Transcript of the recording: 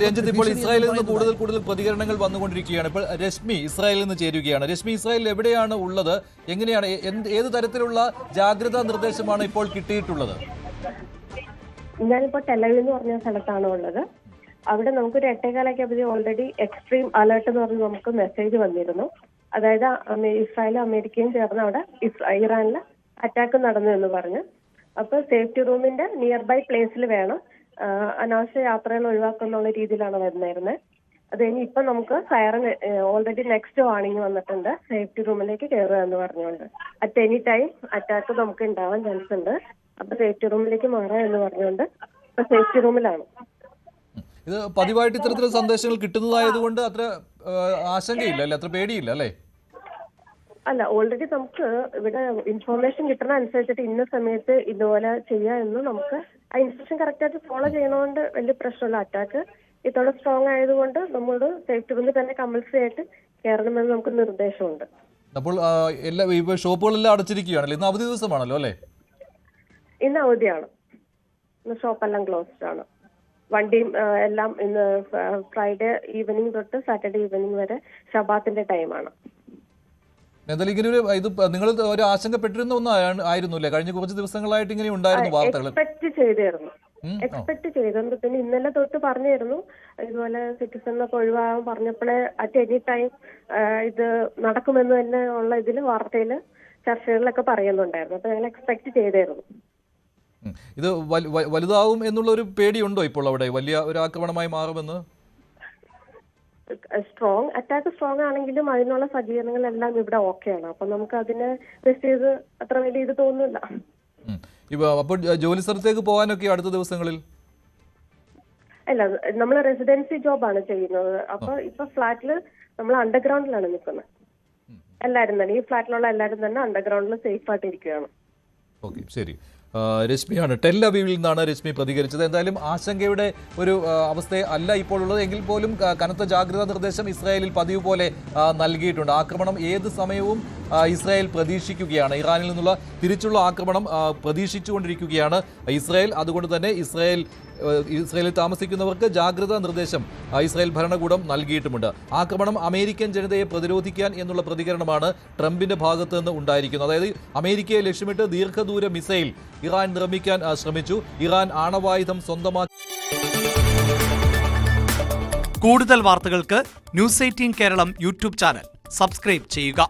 രഞ്ജിത്ത്, ഇപ്പോൾ ഇസ്രായേലിൽ നിന്ന് കൂടുതൽ പ്രതികരണങ്ങൾ വന്നുകൊണ്ടിരിക്കുകയാണ്. ഇപ്പോൾ രശ്മി ഇസ്രായേലിൽ നിന്ന് ചേരുകയാണ്. രശ്മി, ഇസ്രായേലിൽ എവിടെയാണ് ഉള്ളത്? എങ്ങനെയാണ്, ഏത് തരത്തിലുള്ള ജാഗ്രതാ നിർദ്ദേശമാണ് ഇപ്പോൾ കിട്ടിയിട്ടുള്ളത്? ഞാനിപ്പോൾ ടെലവീവ് എന്ന് പറഞ്ഞ സ്ഥലത്താണ് ഉള്ളത്. അവിടെ നമുക്കൊരു 8:15 ഓൾറെഡി എക്സ്ട്രീം അലേർട്ട് എന്ന് പറഞ്ഞ് നമുക്ക് മെസ്സേജ് വന്നിരുന്നു. അതായത് ഇസ്രായേലും അമേരിക്കയും ചേർന്ന് അവിടെ ഇറാനിൽ അറ്റാക്ക് നടന്നു എന്ന് പറഞ്ഞ്. അപ്പോൾ സേഫ്റ്റി റൂമിന്റെ നിയർ ബൈ പ്ലേസിൽ വേണം അനാവശ്യ യാത്രകൾ ഒഴിവാക്കുന്ന രീതിയിലാണ് വരുന്നത്. അത് കഴിഞ്ഞ് ഇപ്പൊ നമുക്ക് സൈറൻ ഓൾറെഡി നെക്സ്റ്റ് വാർണിംഗ് വന്നിട്ടുണ്ട്, സേഫ്റ്റി റൂമിലേക്ക് കയറുക എന്ന് പറഞ്ഞുകൊണ്ട്. അറ്റ് എനി ടൈം അറ്റാക്ക് നമുക്ക് ഉണ്ടാവാൻ ചാൻസ് ഉണ്ട്. അപ്പൊ സേഫ്റ്റി റൂമിലേക്ക് മാറുക എന്ന് പറഞ്ഞുകൊണ്ട് ഇപ്പൊ സേഫ്റ്റി റൂമിലാണ്. ഇത് പതിവായിട്ട് ഇത്തരത്തിലുള്ള സന്ദേശങ്ങൾ കിട്ടുന്നതായതുകൊണ്ട് അത്ര ആശങ്കയില്ല അല്ലെ, അത്ര പേടിയില്ല അല്ലേ? അല്ല, ഓൾറെഡി നമുക്ക് ഇവിടെ ഇൻഫോർമേഷൻ കിട്ടുന്ന അനുസരിച്ചിട്ട് ഇന്ന സമയത്ത് ഇതുപോലെ ചെയ്യാമെന്ന് നമുക്ക് ആ ഇൻസ്ട്രക്ഷൻ കറക്റ്റായിട്ട് ഫോളോ ചെയ്യുന്നതുകൊണ്ട് വലിയ പ്രശ്നമില്ല. അറ്റാക്ക് ഇതോടെ സ്ട്രോങ് ആയതുകൊണ്ട് നമ്മൾ സേഫ്റ്റി റൂമിൽ തന്നെ കമ്പൽസറി ആയിട്ട് കയറണമെന്ന് നമുക്ക് നിർദ്ദേശമുണ്ട്. അപ്പോൾ എല്ലാ ഷോപ്പുകളെല്ലാം അടച്ചിരിക്കുകയാണല്ലോ, ഇന്ന് അവധി ദിവസമാണല്ലോ അല്ലേ? ഇന്ന് അവധിയാണ്, ഇന്ന് ഷോപ്പെല്ലാം ക്ലോസ്ഡ് ആണ്. വണ്ടിയും എല്ലാം ഇന്ന് ഫ്രൈഡേ ഈവനിങ് തൊട്ട് സാറ്റർഡേ ഈവനിങ് വരെ ഷബാത്തിന്റെ ടൈമാണ്. എന്തായാലും ഇങ്ങനെ ഇത് നിങ്ങൾ ഒരു ആശങ്കപ്പെട്ടിരുന്ന ഒന്നായിരുന്നു അല്ലേ? കഴിഞ്ഞ കുറച്ച് ദിവസങ്ങളായിട്ട് ഇങ്ങനെ ഉണ്ടായിരുന്നു വാർത്തകൾ. എക്സ്പെക്ട് ചെയ്തിരുന്നു. പിന്നെ ഇന്നലെ തൊട്ട് പറഞ്ഞിരുന്നു ഇതുപോലെ സിറ്റിസണിനൊക്കെ ഒഴിവാകാൻ പറഞ്ഞപ്പോഴേ അറ്റ് എനി ടൈം ഇത് നടക്കുമെന്ന് തന്നെ ഉള്ള ഇതിൽ വാർത്തയില് ചർച്ചകളിലൊക്കെ പറയുന്നുണ്ടായിരുന്നു. അപ്പൊ ഞങ്ങൾ എക്സ്പെക്ട് ചെയ്തിരുന്നു. ഇത് വലുതാവും എന്നുള്ള ഒരു പേടിയുണ്ടോ ഇപ്പോൾ അവിടെ? വലിയ ഒരു ആക്രമണമായി മാറുമെന്ന്? അറ്റാക്ക് സ്ട്രോങ് ആണെങ്കിലും അതിനുള്ള സജ്ജീകരണങ്ങളെല്ലാം ഇവിടെ ഓക്കെയാണ്. അപ്പൊ നമുക്ക് അതിനെ ബേസ് ചെയ്ത് അത്ര വലിയ ഇത് തോന്നുന്നില്ല. അപ്പോൾ ജോലി സ്ഥലത്തേക്ക് പോകാനൊക്കെ അടുത്ത ദിവസങ്ങളിൽ? അല്ല, നമ്മൾ റെസിഡൻസി ജോബാണ് ചെയ്യുന്നത്. അപ്പൊ ഇപ്പൊ ഫ്ലാറ്റില് നമ്മൾ അണ്ടർഗ്രൗണ്ടിലാണ് നിൽക്കുന്നത്. എല്ലാരും തന്നെ, ഈ ഫ്ലാറ്റിലുള്ള എല്ലാരും തന്നെ അണ്ടർഗ്രൗണ്ടിൽ സേഫ് ആയിട്ട് ഇരിക്കുകയാണ്. ഓക്കെ, ശരി. രശ്മിയാണ്, ടെൽ അവീവിൽ നിന്നാണ് രശ്മി പ്രതികരിച്ചത്. എന്തായാലും ആശങ്കയുടെ ഒരു അവസ്ഥ അല്ല ഇപ്പോൾ ഉള്ളത്. എങ്കിൽ പോലും കനത്ത ജാഗ്രതാ നിർദ്ദേശം ഇസ്രായേലിൽ പതിവ് പോലെ നൽകിയിട്ടുണ്ട്. ആക്രമണം ഏത് സമയവും ഇസ്രായേൽ പ്രതീക്ഷിക്കുകയാണ്. ഇറാനിൽ നിന്നുള്ള തിരിച്ചുള്ള ആക്രമണം പ്രതീക്ഷിച്ചുകൊണ്ടിരിക്കുകയാണ് ഇസ്രായേൽ. അതുകൊണ്ട് തന്നെ ഇസ്രായേലിൽ താമസിക്കുന്നവർക്ക് ജാഗ്രതാ നിർദ്ദേശം ഇസ്രായേൽ ഭരണകൂടം നൽകിയിട്ടുമുണ്ട്. ആക്രമണം അമേരിക്കൻ ജനതയെ പ്രതിരോധിക്കാൻ എന്നുള്ള പ്രതികരണമാണ് ട്രംപിന്റെ ഭാഗത്ത് നിന്ന് ഉണ്ടായിരിക്കുന്നത്. അതായത് അമേരിക്കയെ ലക്ഷ്യമിട്ട് ദീർഘദൂര മിസൈൽ ഇറാൻ നിർമ്മിക്കാൻ ശ്രമിച്ചു. ഇറാൻ ആണവായുധം സ്വന്തമാക്കി. കൂടുതൽ വാർത്തകൾക്ക് news 18 Keralam YouTube channel subscribe ചെയ്യുക.